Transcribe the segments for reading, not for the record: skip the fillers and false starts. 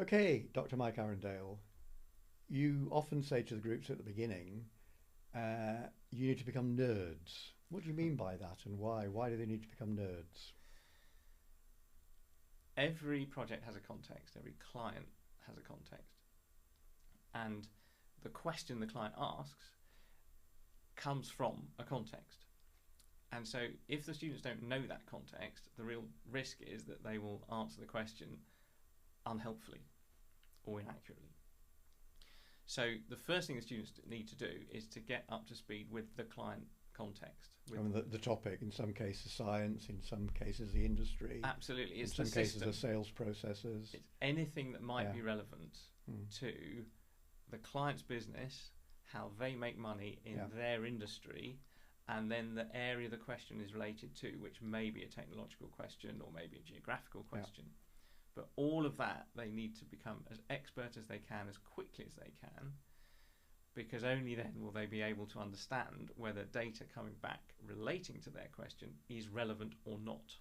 Okay, Dr. Mike Arundale, you often say to the groups at the beginning, you need to become nerds. What do you mean by that and why? Why do they need to become nerds? Every project has a context, every client has a context. And the question the client asks comes from a context. And so if the students don't know that context, the real risk is that they will answer the question unhelpfully or inaccurately. So the first thing the students need to do is to get up to speed with the client context. I mean, the topic, in some cases science, in some cases the industry. Absolutely. It's in some cases the sales processes. It's anything that might be relevant to the client's business, how they make money in their industry, and then the area the question is related to, which may be a technological question or maybe a geographical question. But all of that, they need to become as expert as they can, as quickly as they can, because only then will they be able to understand whether data coming back relating to their question is relevant or not.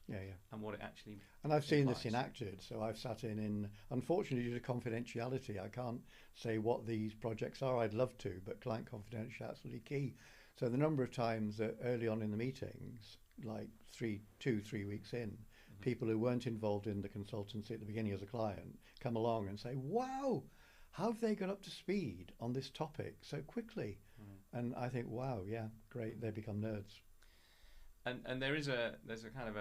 And what it actually And I've seen this enacted. So I've sat in, unfortunately, due to confidentiality, I can't say what these projects are. I'd love to, but client confidentiality is absolutely key. So the number of times that early on in the meetings, like 3 weeks in, people who weren't involved in the consultancy at the beginning as a client come along and say, wow, how have they got up to speed on this topic so quickly? And I think, wow, yeah, great, they become nerds. And there's a kind of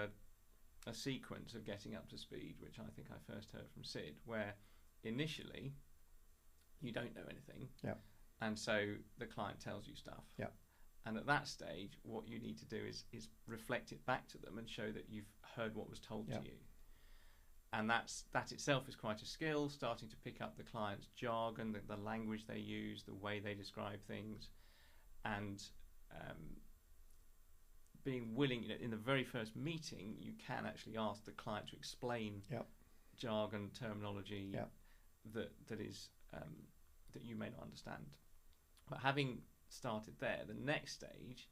a sequence of getting up to speed, which I think I first heard from Sid, where initially you don't know anything. And so the client tells you stuff. And at that stage, what you need to do is reflect it back to them and show that you've heard what was told to you. And that itself is quite a skill, starting to pick up the client's jargon, the language they use, the way they describe things, and being willing, in the very first meeting, you can actually ask the client to explain jargon, terminology that is that you may not understand. But having started there, the next stage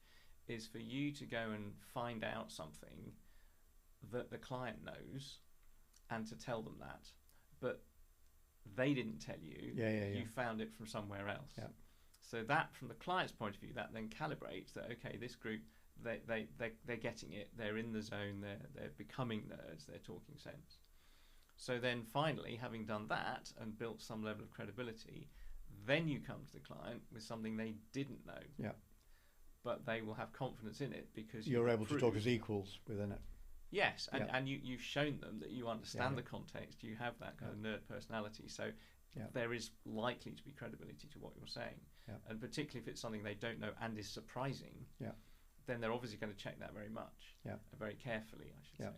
is for you to go and find out something that the client knows and to tell them that, but they didn't tell you. You found it from somewhere else. So that, from the client's point of view, that then calibrates that, okay, this group, they're getting it, they're in the zone, they're becoming nerds, they're talking sense. So then finally, having done that and built some level of credibility, then you come to the client with something they didn't know. But they will have confidence in it because you're able to talk as equals within it. Yes, and you've shown them that you understand the context, you have that kind of nerd personality, so there is likely to be credibility to what you're saying. And particularly if it's something they don't know and is surprising, then they're obviously going to check that very much, very carefully, I should say.